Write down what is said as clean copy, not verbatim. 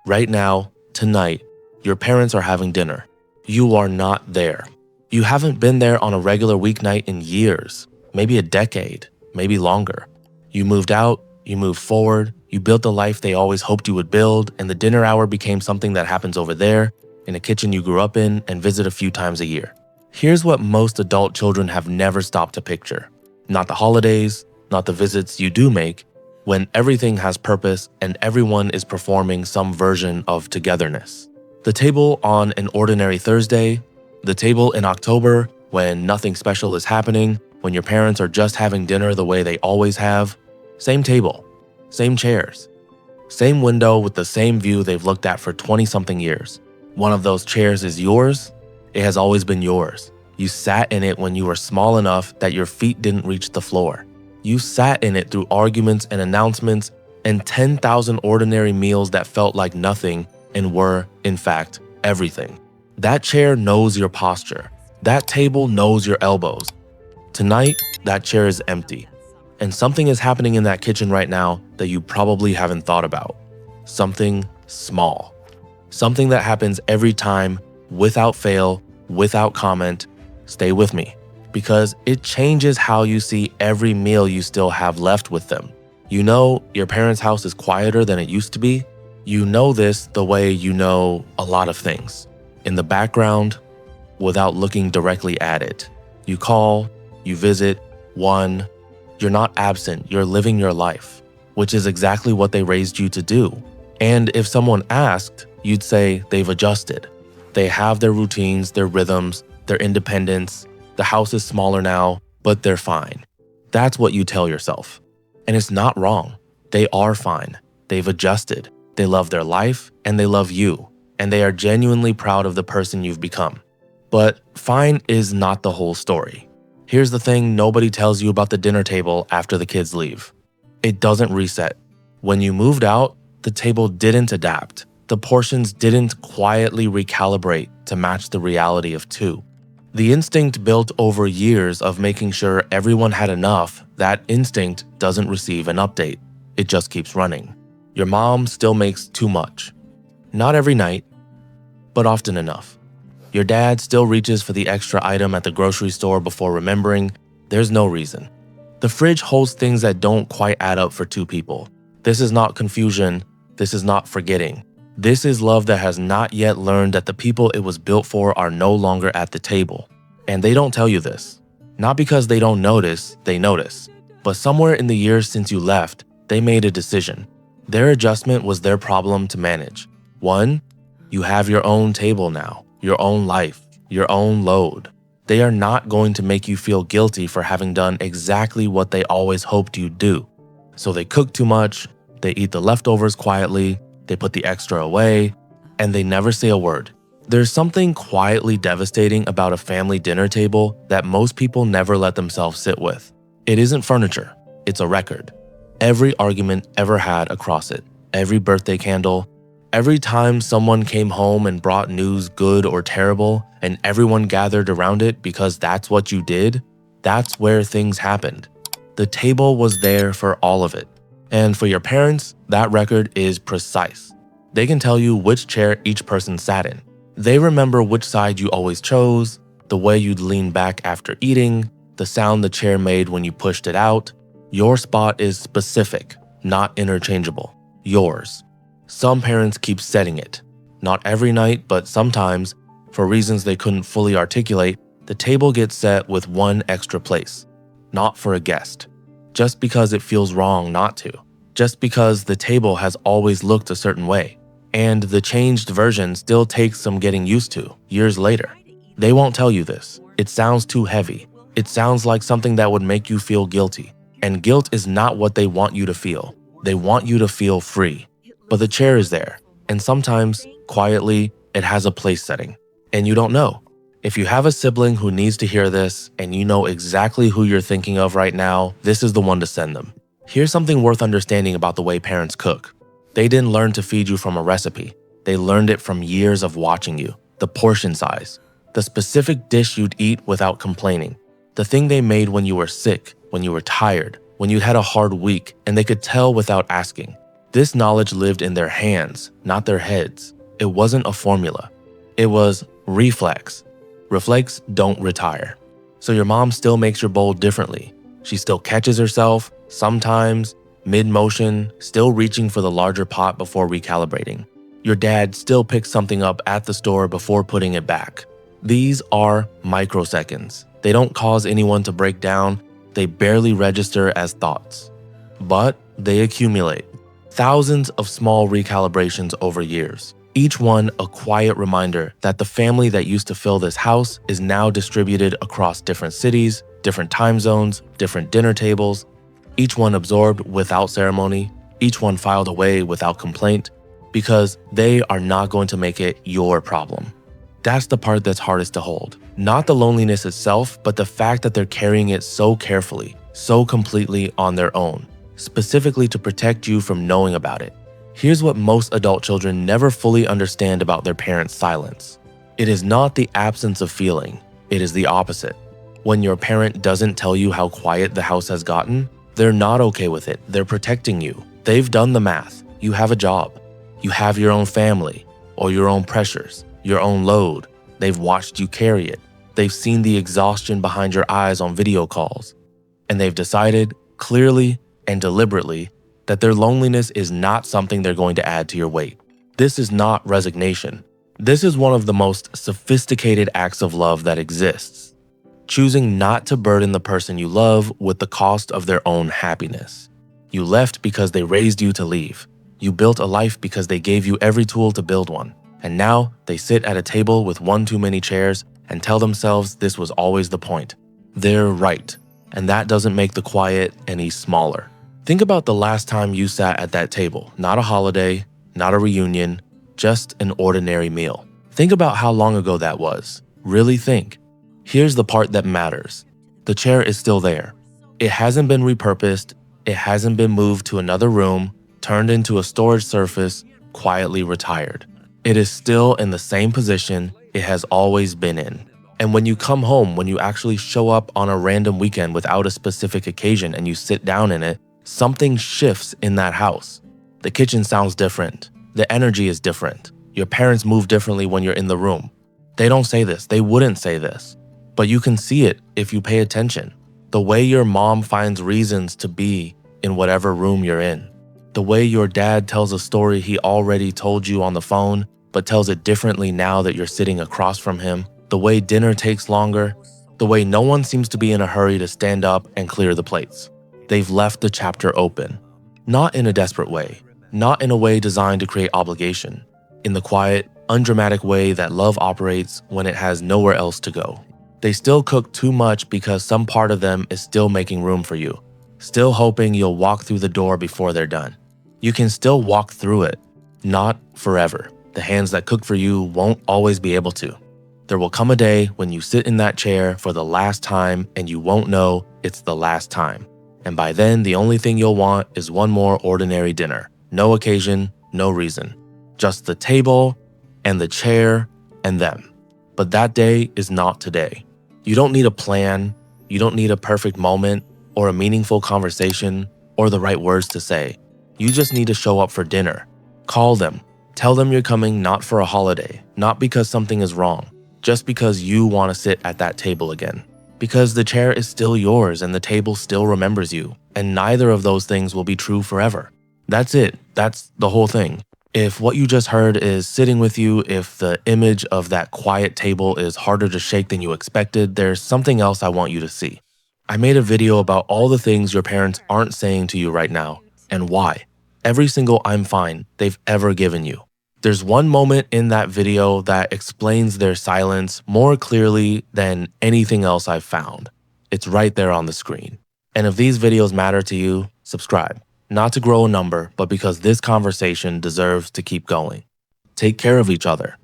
Right now, tonight, your parents are having dinner. You are not there. You haven't been there on a regular weeknight in years, maybe a decade, maybe longer. You moved out, you moved forward, you built the life they always hoped you would build, and the dinner hour became something that happens over there, in a kitchen you grew up in and visit a few times a year. Here's what most adult children have never stopped to picture. Not the holidays, not the visits you do make, when everything has purpose and everyone is performing some version of togetherness. The table on an ordinary Thursday, the table in October when nothing special is happening, when your parents are just having dinner the way they always have. Same table, same chairs, same window with the same view they've looked at for 20-something years. One of those chairs is yours. It has always been yours. You sat in it when you were small enough that your feet didn't reach the floor. You sat in it through arguments and announcements and 10,000 ordinary meals that felt like nothing and were, in fact, everything. That chair knows your posture. That table knows your elbows. Tonight, that chair is empty. And something is happening in that kitchen right now that you probably haven't thought about. Something small. Something that happens every time, without fail, without comment. Stay with me, because it changes how you see every meal you still have left with them. You know your parents' house is quieter than it used to be. You know this the way you know a lot of things. In the background, without looking directly at it. You call, you visit, you're not absent, you're living your life, which is exactly what they raised you to do. And if someone asked, you'd say they've adjusted. They have their routines, their rhythms, their independence. The house is smaller now, but they're fine. That's what you tell yourself. And it's not wrong. They are fine. They've adjusted. They love their life and they love you. And they are genuinely proud of the person you've become. But fine is not the whole story. Here's the thing nobody tells you about the dinner table after the kids leave. It doesn't reset. When you moved out, the table didn't adapt. The portions didn't quietly recalibrate to match the reality of two. The instinct built over years of making sure everyone had enough, that instinct doesn't receive an update. It just keeps running. Your mom still makes too much. Not every night, but often enough. Your dad still reaches for the extra item at the grocery store before remembering. There's no reason. The fridge holds things that don't quite add up for two people. This is not confusion. This is not forgetting. This is love that has not yet learned that the people it was built for are no longer at the table. And they don't tell you this. Not because they don't notice, they notice. But somewhere in the years since you left, they made a decision. Their adjustment was their problem to manage. One, you have your own table now, your own life, your own load. They are not going to make you feel guilty for having done exactly what they always hoped you'd do. So they cook too much, they eat the leftovers quietly, they put the extra away, and they never say a word. There's something quietly devastating about a family dinner table that most people never let themselves sit with. It isn't furniture, it's a record. Every argument ever had across it, every birthday candle, every time someone came home and brought news good or terrible, and everyone gathered around it because that's what you did, that's where things happened. The table was there for all of it. And for your parents, that record is precise. They can tell you which chair each person sat in. They remember which side you always chose, the way you'd lean back after eating, the sound the chair made when you pushed it out. Your spot is specific, not interchangeable. Yours. Some parents keep setting it. Not every night, but sometimes, for reasons they couldn't fully articulate, the table gets set with one extra place. Not for a guest. Just because it feels wrong not to. Just because the table has always looked a certain way. And the changed version still takes some getting used to, years later. They won't tell you this. It sounds too heavy. It sounds like something that would make you feel guilty. And guilt is not what they want you to feel. They want you to feel free. But the chair is there. And sometimes, quietly, it has a place setting. And you don't know. If you have a sibling who needs to hear this, and you know exactly who you're thinking of right now, this is the one to send them. Here's something worth understanding about the way parents cook. They didn't learn to feed you from a recipe. They learned it from years of watching you. The portion size. The specific dish you'd eat without complaining. The thing they made when you were sick, when you were tired, when you had a hard week, and they could tell without asking. This knowledge lived in their hands, not their heads. It wasn't a formula. It was reflex. Reflex don't retire. So your mom still makes your bowl differently. She still catches herself, sometimes, mid-motion, still reaching for the larger pot before recalibrating. Your dad still picks something up at the store before putting it back. These are microseconds. They don't cause anyone to break down. They barely register as thoughts. But they accumulate. Thousands of small recalibrations over years. Each one a quiet reminder that the family that used to fill this house is now distributed across different cities, different time zones, different dinner tables. Each one absorbed without ceremony. Each one filed away without complaint. Because they are not going to make it your problem. That's the part that's hardest to hold. Not the loneliness itself, but the fact that they're carrying it so carefully, so completely on their own, specifically to protect you from knowing about it. Here's what most adult children never fully understand about their parents' silence. It is not the absence of feeling, it is the opposite. When your parent doesn't tell you how quiet the house has gotten, they're not okay with it. They're protecting you. They've done the math. You have a job. You have your own family, or your own pressures, your own load. They've watched you carry it. They've seen the exhaustion behind your eyes on video calls. And they've decided, clearly and deliberately, that their loneliness is not something they're going to add to your weight. This is not resignation. This is one of the most sophisticated acts of love that exists. Choosing not to burden the person you love with the cost of their own happiness. You left because they raised you to leave. You built a life because they gave you every tool to build one. And now they sit at a table with one too many chairs and tell themselves this was always the point. They're right. And that doesn't make the quiet any smaller. Think about the last time you sat at that table. Not a holiday, not a reunion, just an ordinary meal. Think about how long ago that was. Really think. Here's the part that matters. The chair is still there. It hasn't been repurposed. It hasn't been moved to another room, turned into a storage surface, quietly retired. It is still in the same position it has always been in. And when you come home, when you actually show up on a random weekend without a specific occasion and you sit down in it, something shifts in that house. The kitchen sounds different. The energy is different. Your parents move differently when you're in the room. They don't say this. They wouldn't say this. But you can see it if you pay attention. The way your mom finds reasons to be in whatever room you're in. The way your dad tells a story he already told you on the phone, but tells it differently now that you're sitting across from him. The way dinner takes longer. The way no one seems to be in a hurry to stand up and clear the plates. They've left the chapter open. Not in a desperate way. Not in a way designed to create obligation. In the quiet, undramatic way that love operates when it has nowhere else to go. They still cook too much because some part of them is still making room for you. Still hoping you'll walk through the door before they're done. You can still walk through it. Not forever. The hands that cook for you won't always be able to. There will come a day when you sit in that chair for the last time and you won't know it's the last time. And by then, the only thing you'll want is one more ordinary dinner. No occasion, no reason. Just the table and the chair and them. But that day is not today. You don't need a plan. You don't need a perfect moment or a meaningful conversation or the right words to say. You just need to show up for dinner. Call them. Tell them you're coming not for a holiday, not because something is wrong, just because you want to sit at that table again. Because the chair is still yours and the table still remembers you, and neither of those things will be true forever. That's it. That's the whole thing. If what you just heard is sitting with you, if the image of that quiet table is harder to shake than you expected, there's something else I want you to see. I made a video about all the things your parents aren't saying to you right now, and why. Every single "I'm fine" they've ever given you. There's one moment in that video that explains their silence more clearly than anything else I've found. It's right there on the screen. And if these videos matter to you, subscribe. Not to grow a number, but because this conversation deserves to keep going. Take care of each other.